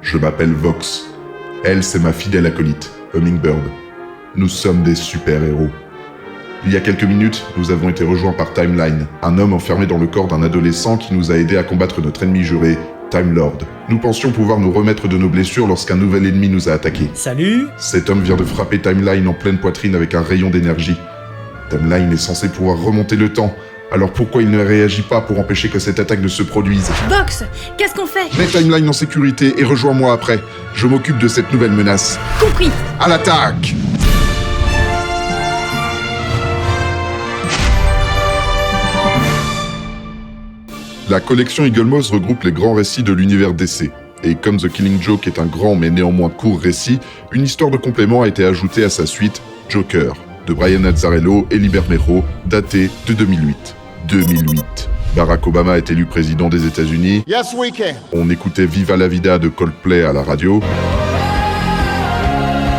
Je m'appelle Vox. Elle, c'est ma fidèle acolyte, Hummingbird. Nous sommes des super-héros. Il y a quelques minutes, nous avons été rejoints par Timeline, un homme enfermé dans le corps d'un adolescent qui nous a aidés à combattre notre ennemi juré, Time Lord. Nous pensions pouvoir nous remettre de nos blessures lorsqu'un nouvel ennemi nous a attaqués. Salut! Cet homme vient de frapper Timeline en pleine poitrine avec un rayon d'énergie. Timeline est censé pouvoir remonter le temps. Alors pourquoi il ne réagit pas pour empêcher que cette attaque ne se produise? Vox, qu'est-ce qu'on fait? Mets Timeline en sécurité et rejoins-moi après. Je m'occupe de cette nouvelle menace. Compris. À l'attaque! La collection Eagle Moss regroupe les grands récits de l'univers DC. Et comme The Killing Joke est un grand mais néanmoins court récit, une histoire de complément a été ajoutée à sa suite, Joker, de Brian Azzarello et Lee Bermejo, daté de 2008. 2008. Barack Obama est élu président des États-Unis. Yes, we can. On écoutait Viva la Vida de Coldplay à la radio.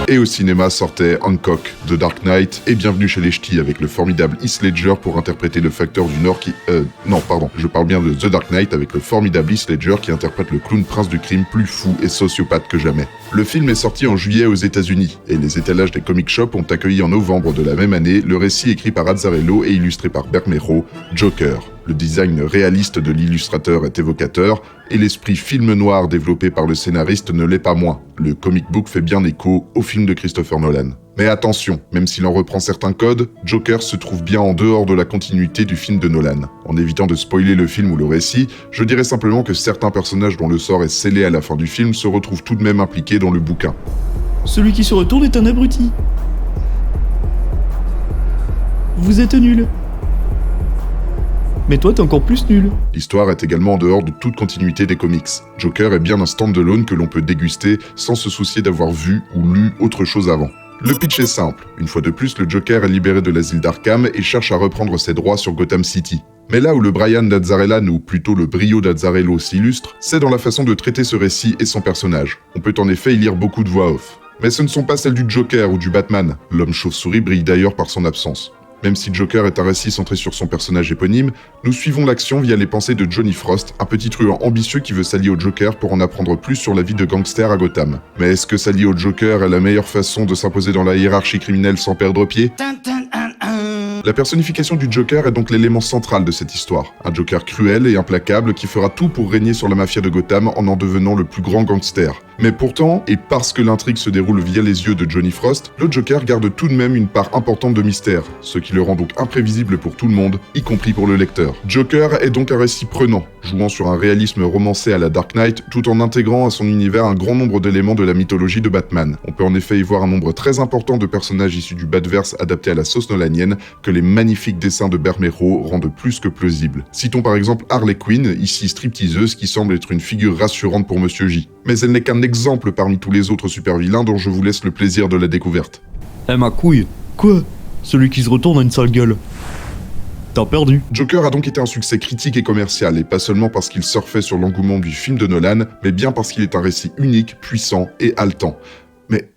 Et au cinéma sortait Hancock, The Dark Knight et Bienvenue chez les Ch'tis avec le formidable Heath Ledger pour interpréter le facteur du Nord qui... je parle bien de The Dark Knight avec le formidable Heath Ledger qui interprète le clown prince du crime plus fou et sociopathe que jamais. Le film est sorti en juillet aux États-Unis et les étalages des comic shops ont accueilli en novembre de la même année le récit écrit par Azzarello et illustré par Bermejo, Joker. Le design réaliste de l'illustrateur est évocateur, et l'esprit film noir développé par le scénariste ne l'est pas moins. Le comic book fait bien écho au film de Christopher Nolan. Mais attention, même s'il en reprend certains codes, Joker se trouve bien en dehors de la continuité du film de Nolan. En évitant de spoiler le film ou le récit, je dirais simplement que certains personnages dont le sort est scellé à la fin du film se retrouvent tout de même impliqués dans le bouquin. Celui qui se retourne est un abruti. Vous êtes nul. Mais toi, t'es encore plus nul. L'histoire est également en dehors de toute continuité des comics. Joker est bien un stand-alone que l'on peut déguster sans se soucier d'avoir vu ou lu autre chose avant. Le pitch est simple. Une fois de plus, le Joker est libéré de l'asile d'Arkham et cherche à reprendre ses droits sur Gotham City. Mais là où le Brian d'Azzarello, ou plutôt le brio d'Azzarello s'illustre, c'est dans la façon de traiter ce récit et son personnage. On peut en effet y lire beaucoup de voix off. Mais ce ne sont pas celles du Joker ou du Batman. L'homme chauve-souris brille d'ailleurs par son absence. Même si Joker est un récit centré sur son personnage éponyme, nous suivons l'action via les pensées de Johnny Frost, un petit truand ambitieux qui veut s'allier au Joker pour en apprendre plus sur la vie de gangster à Gotham. Mais est-ce que s'allier au Joker est la meilleure façon de s'imposer dans la hiérarchie criminelle sans perdre pied? La personnification du Joker est donc l'élément central de cette histoire. Un Joker cruel et implacable qui fera tout pour régner sur la mafia de Gotham en devenant le plus grand gangster. Mais pourtant, et parce que l'intrigue se déroule via les yeux de Johnny Frost, le Joker garde tout de même une part importante de mystère, ce qui le rend donc imprévisible pour tout le monde, y compris pour le lecteur. Joker est donc un récit prenant, jouant sur un réalisme romancé à la Dark Knight, tout en intégrant à son univers un grand nombre d'éléments de la mythologie de Batman. On peut en effet y voir un nombre très important de personnages issus du Batverse adaptés à la sauce nolanienne, que les magnifiques dessins de Bermejo rendent plus que plausibles. Citons par exemple Harley Quinn, ici stripteaseuse, qui semble être une figure rassurante pour Monsieur J. Mais elle n'est qu'un exemple parmi tous les autres super-vilains dont je vous laisse le plaisir de la découverte. Ma couille. Quoi? Celui qui se retourne a une sale gueule. T'as perdu. Joker a donc été un succès critique et commercial, et pas seulement parce qu'il surfait sur l'engouement du film de Nolan, mais bien parce qu'il est un récit unique, puissant et haletant. Mais,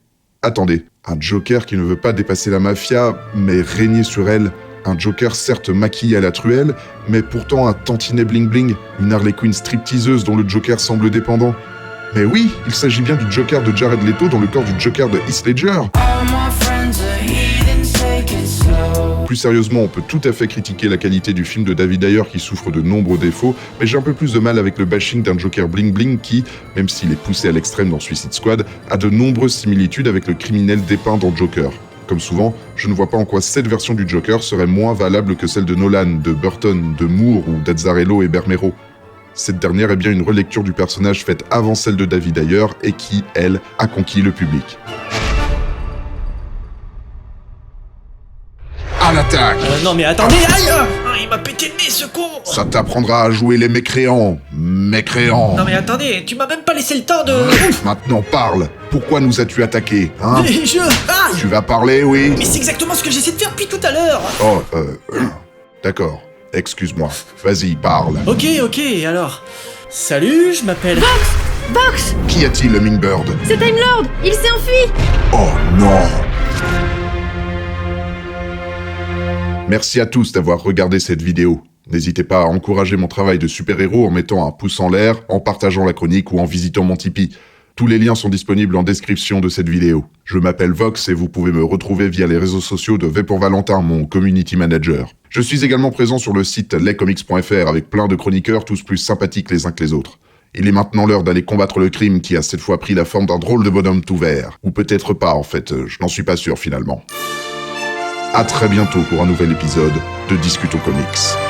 attendez, un Joker qui ne veut pas dépasser la mafia, mais régner sur elle. Un Joker certes maquillé à la truelle, mais pourtant un tantinet bling-bling, une Harley Quinn stripteaseuse dont le Joker semble dépendant. Mais oui, il s'agit bien du Joker de Jared Leto dans le corps du Joker de Heath Ledger. Plus sérieusement, on peut tout à fait critiquer la qualité du film de David Ayer qui souffre de nombreux défauts, mais j'ai un peu plus de mal avec le bashing d'un Joker bling-bling qui, même s'il est poussé à l'extrême dans Suicide Squad, a de nombreuses similitudes avec le criminel dépeint dans Joker. Comme souvent, je ne vois pas en quoi cette version du Joker serait moins valable que celle de Nolan, de Burton, de Moore ou d'Azzarello et Bermejo. Cette dernière est bien une relecture du personnage faite avant celle de David Ayer et qui, elle, a conquis le public. À l'attaque! Non mais attendez, aïe! Il m'a pété le nez, ce con! Ça t'apprendra à jouer les mécréants. Mécréants! Non mais attendez, tu m'as même pas laissé le temps de... Maintenant parle! Pourquoi nous as-tu attaqués, hein? Mais Aïe! Tu vas parler, oui? Mais c'est exactement ce que j'essaie de faire depuis tout à l'heure! Oh, d'accord. Excuse-moi. Vas-y, parle. Ok, alors... Salut, je m'appelle... Vox! Qu'y a-t-il, Hummingbird? C'est Time Lord! Il s'est enfui! Oh non! Merci à tous d'avoir regardé cette vidéo. N'hésitez pas à encourager mon travail de super-héros en mettant un pouce en l'air, en partageant la chronique ou en visitant mon Tipeee. Tous les liens sont disponibles en description de cette vidéo. Je m'appelle Vox et vous pouvez me retrouver via les réseaux sociaux de V pour Valentin, mon community manager. Je suis également présent sur le site lescomics.fr avec plein de chroniqueurs tous plus sympathiques les uns que les autres. Il est maintenant l'heure d'aller combattre le crime qui a cette fois pris la forme d'un drôle de bonhomme tout vert. Ou peut-être pas en fait, je n'en suis pas sûr finalement. À très bientôt pour un nouvel épisode de Discutons Comics.